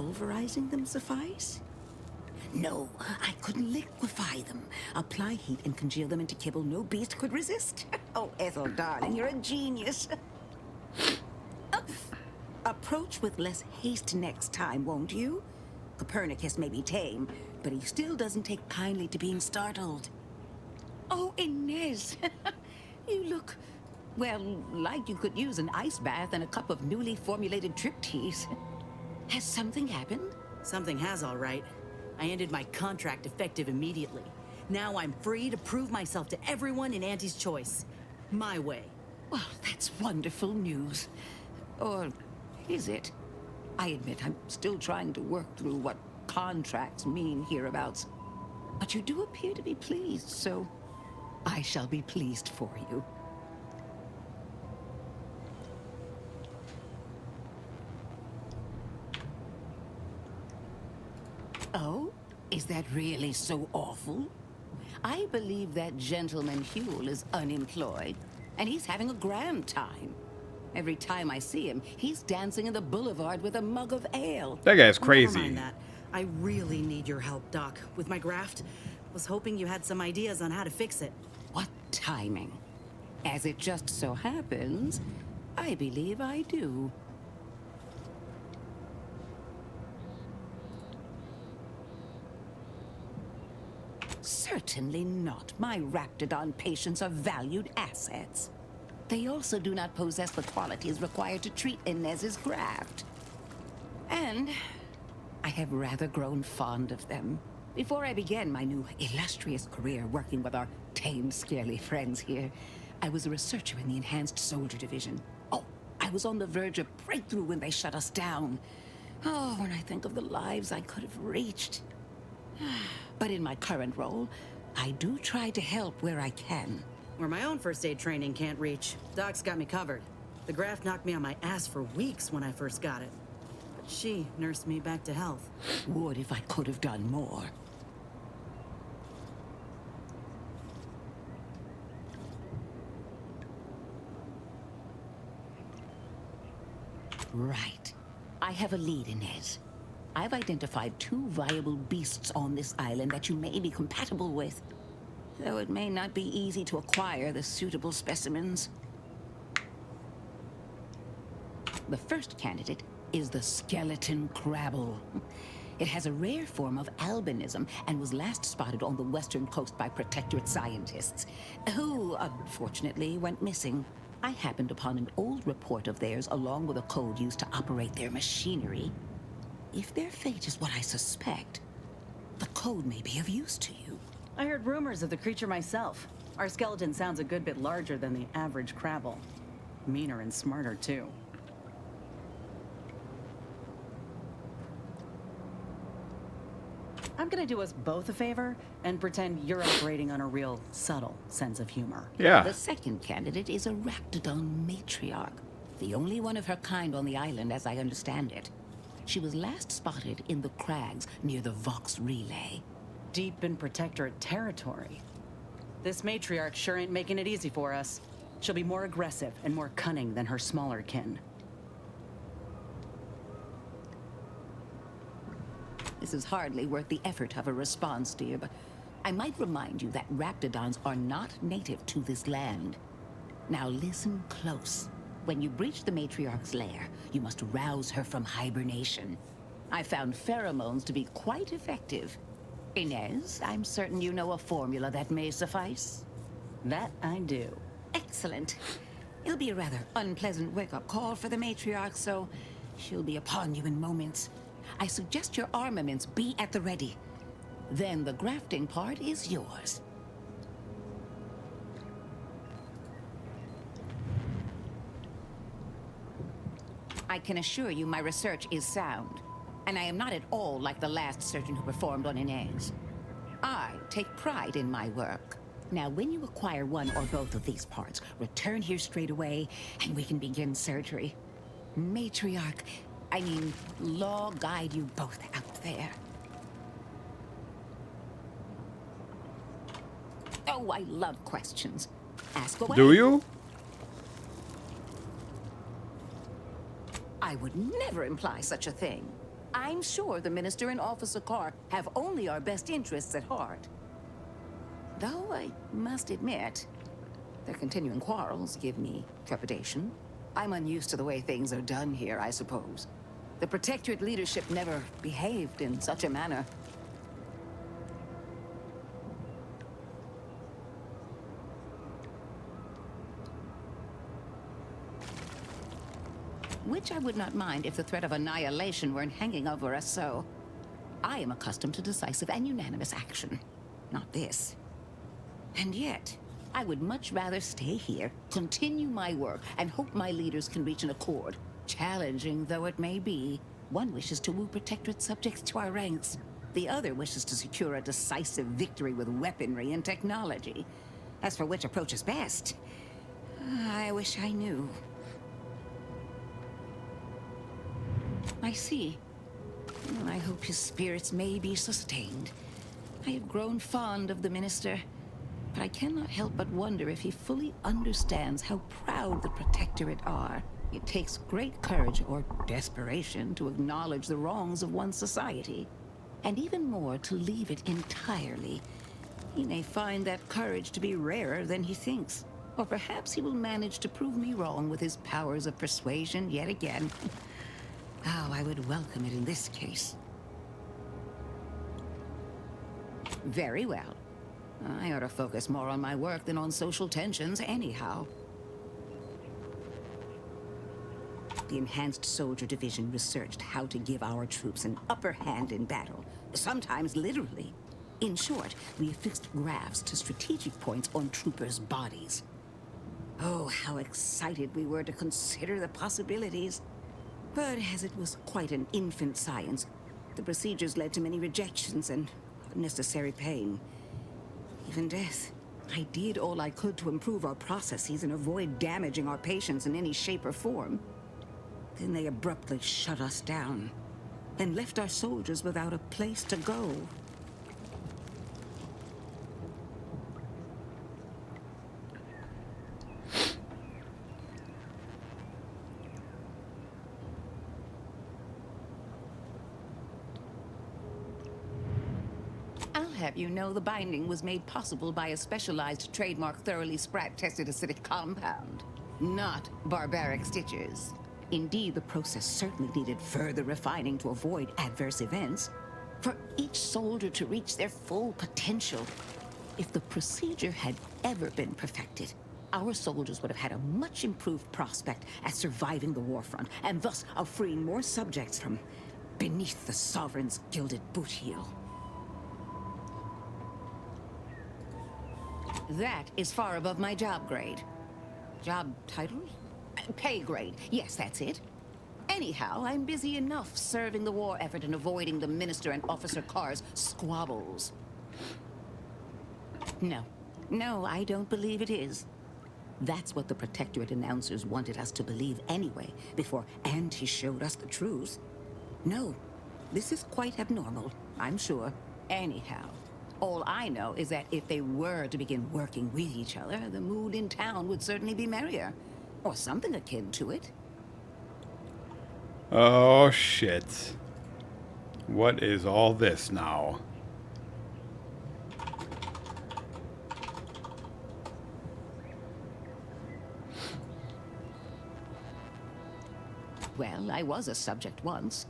pulverizing them suffice? No, I couldn't liquefy them. Apply heat and congeal them into kibble no beast could resist. Oh, Ethel, darling, you're a genius. Approach with less haste next time, won't you? Copernicus may be tame, but he still doesn't take kindly to being startled. Oh, Inez, you look, well, like you could use an ice bath and a cup of newly formulated trip teas. Has something happened? Something has, all right. I ended my contract effective immediately. Now I'm free to prove myself to everyone in Auntie's choice. My way. Well, that's wonderful news. Or is it? I admit I'm still trying to work through what contracts mean hereabouts. But you do appear to be pleased, so I shall be pleased for you. Oh? Is that really so awful? I believe that gentleman Huel is unemployed, and he's having a grand time. Every time I see him, he's dancing in the boulevard with a mug of ale. That guy's Never crazy. mind that. I really need your help, Doc, with my graft. Was hoping you had some ideas on how to fix it. What timing? As it just so happens, I believe I do. Certainly not. My Raptidon patients are valued assets. They also do not possess the qualities required to treat Inez's graft. And I have rather grown fond of them. Before I began my new illustrious career working with our tame, scaly friends here, I was a researcher in the Enhanced Soldier Division. Oh, I was on the verge of breakthrough when they shut us down. Oh, when I think of the lives I could have reached. But in my current role, I do try to help where I can. Where my own first aid training can't reach, Doc's got me covered. The graft knocked me on my ass for weeks when I first got it. But she nursed me back to health. Would if I could have done more. Right. I have a lead, Inez. I've identified 2 viable beasts on this island that you may be compatible with. Though it may not be easy to acquire the suitable specimens. The first candidate is the skeleton crabble. It has a rare form of albinism and was last spotted on the western coast by Protectorate scientists, who unfortunately went missing. I happened upon an old report of theirs along with a code used to operate their machinery. If their fate is what I suspect, the code may be of use to you. I heard rumors of the creature myself. Our skeleton sounds a good bit larger than the average crabble. Meaner and smarter, too. I'm gonna do us both a favor and pretend you're operating on a real subtle sense of humor. Yeah. The second candidate is a Raptidon matriarch, the only one of her kind on the island as I understand it. She was last spotted in the crags near the Vox Relay. Deep in Protectorate territory. This matriarch sure ain't making it easy for us. She'll be more aggressive and more cunning than her smaller kin. This is hardly worth the effort of a response, dear, but I might remind you that Raptidons are not native to this land. Now listen close. When you breach the matriarch's lair, you must rouse her from hibernation. I found pheromones to be quite effective. Inez, I'm certain you know a formula that may suffice. That I do. Excellent. It'll be a rather unpleasant wake-up call for the matriarch, so she'll be upon you in moments. I suggest your armaments be at the ready. Then the grafting part is yours. I can assure you my research is sound, and I am not at all like the last surgeon who performed on Inez. I take pride in my work. Now, when you acquire one or both of these parts, return here straight away, and we can begin surgery. Matriarch, I mean, law guide you both out there. Oh, I love questions. Ask away. Do you? I would never imply such a thing. I'm sure the Minister and Officer Carr have only our best interests at heart. Though I must admit, their continuing quarrels give me trepidation. I'm unused to the way things are done here, I suppose. The Protectorate leadership never behaved in such a manner. Which I would not mind if the threat of annihilation weren't hanging over us so. I am accustomed to decisive and unanimous action. Not this. And yet, I would much rather stay here, continue my work, and hope my leaders can reach an accord. Challenging though it may be, one wishes to woo Protectorate subjects to our ranks. The other wishes to secure a decisive victory with weaponry and technology. As for which approach is best, I wish I knew. I see. Well, I hope his spirits may be sustained. I have grown fond of the Minister, but I cannot help but wonder if he fully understands how proud the Protectorate are. It takes great courage or desperation to acknowledge the wrongs of one's society, and even more to leave it entirely. He may find that courage to be rarer than he thinks, or perhaps he will manage to prove me wrong with his powers of persuasion yet again. How I would welcome it in this case. Very well. I ought to focus more on my work than on social tensions anyhow. The Enhanced Soldier Division researched how to give our troops an upper hand in battle, sometimes literally. In short, we affixed graphs to strategic points on troopers' bodies. Oh, how excited we were to consider the possibilities. But as it was quite an infant science, the procedures led to many rejections and unnecessary pain. Even death. I did all I could to improve our processes and avoid damaging our patients in any shape or form. Then they abruptly shut us down and left our soldiers without a place to go. Have you know the binding was made possible by a specialized trademark thoroughly sprat-tested acidic compound, not barbaric stitches. Indeed, the process certainly needed further refining to avoid adverse events. For each soldier to reach their full potential, if the procedure had ever been perfected, our soldiers would have had a much improved prospect at surviving the warfront, and thus of freeing more subjects from beneath the Sovereign's gilded boot heel. That is far above my job grade. Job title? Pay grade. Yes, that's it. Anyhow, I'm busy enough serving the war effort and avoiding the Minister and Officer Carr's squabbles. No, I don't believe it is. That's what the Protectorate announcers wanted us to believe anyway, before Auntie showed us the truth. No, this is quite abnormal, I'm sure. Anyhow, all I know is that if they were to begin working with each other, the mood in town would certainly be merrier. Or something akin to it. Oh, shit. What is all this now? Well, I was a subject once.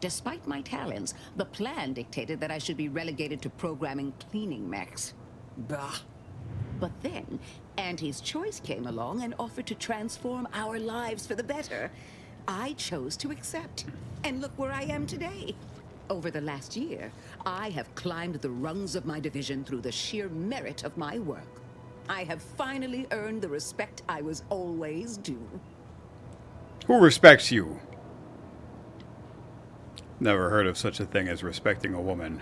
Despite my talents, the plan dictated that I should be relegated to programming cleaning mechs. Bah. But then, Auntie's Choice came along and offered to transform our lives for the better. I chose to accept. And look where I am today. Over the last year, I have climbed the rungs of my division through the sheer merit of my work. I have finally earned the respect I was always due. Who respects you? Never heard of such a thing as respecting a woman.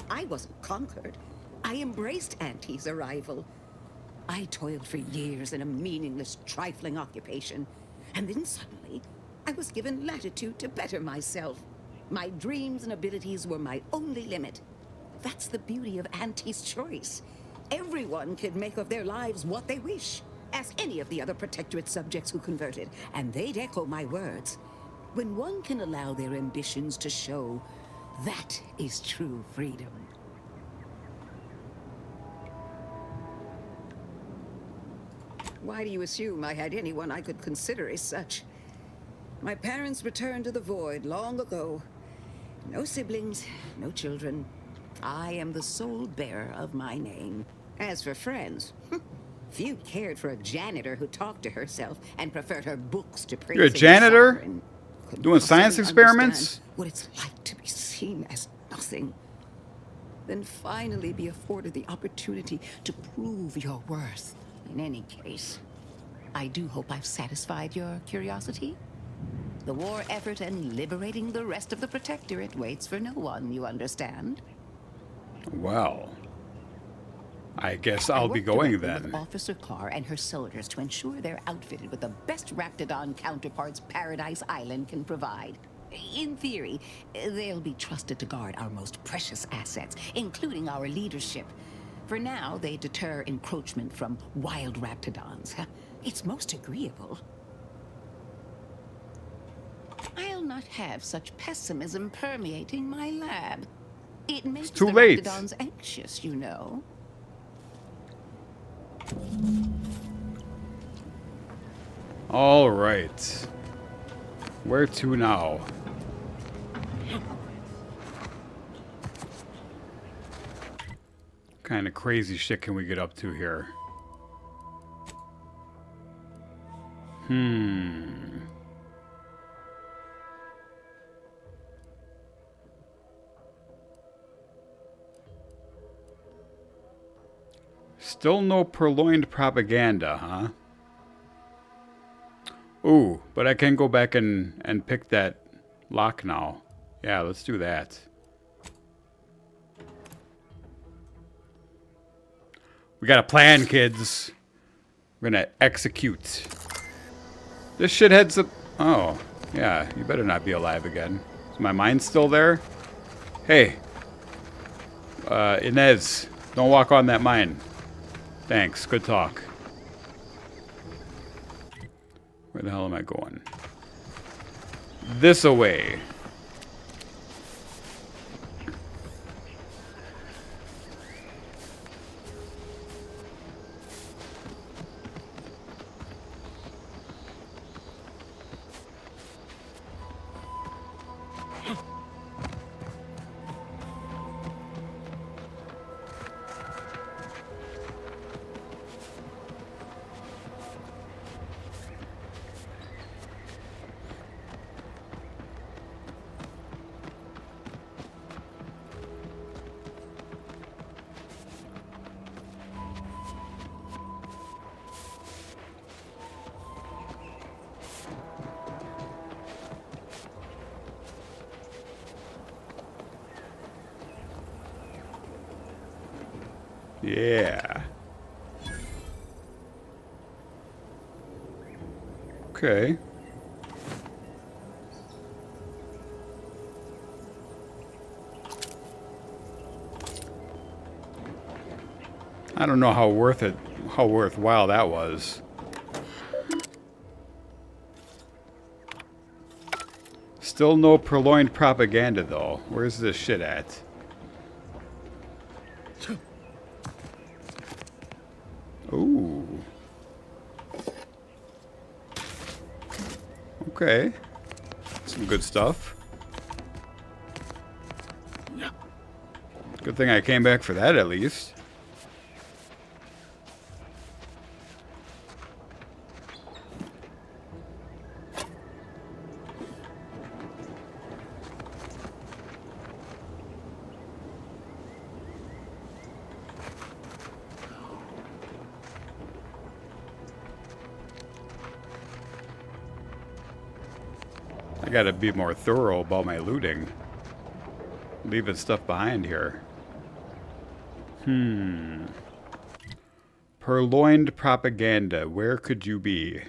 I wasn't conquered. I embraced Auntie's arrival. I toiled for years in a meaningless, trifling occupation. And then suddenly, I was given latitude to better myself. My dreams and abilities were my only limit. That's the beauty of Auntie's Choice. Everyone can make of their lives what they wish. Ask any of the other Protectorate subjects who converted, and they'd echo my words. When one can allow their ambitions to show, that is true freedom. Why do you assume I had anyone I could consider as such? My parents returned to the void long ago. No siblings, no children. I am the sole bearer of my name. As for friends, few cared for a janitor who talked to herself and preferred her books to praise. You're a janitor? Sovereign. Couldn't Doing science possibly experiments? understand what it's like to be seen as nothing. Then finally be afforded the opportunity to prove your worth. In any case, I do hope I've satisfied your curiosity. The war effort and liberating the rest of the Protectorate waits for no one, you understand? Well, I guess I I'll be work going directly then. with Officer Carr and her soldiers to ensure they're outfitted with the best Raptidon counterparts Paradise Island can provide. In theory, they'll be trusted to guard our most precious assets, including our leadership. For now, they deter encroachment from wild Raptidons. It's most agreeable. I'll not have such pessimism permeating my lab. It makes too the late. Raptidons anxious, you know. All right. Where to now? What kind of crazy shit can we get up to here? Still no purloined propaganda, huh? Ooh, but I can go back and pick that lock now. Yeah, let's do that. We got a plan, kids. We're gonna execute. This shithead's a... Oh, yeah, you better not be alive again. Is my mind still there? Hey. Inez, don't walk on that mine. Thanks, good talk. Where the hell am I going? This away. Yeah. Okay. I don't know how worthwhile that was. Still no purloined propaganda though. Where's this shit at? Ooh. Okay. Some good stuff. Good thing I came back for that at least. I gotta be more thorough about my looting. Leaving stuff behind here. Purloined propaganda. Where could you be?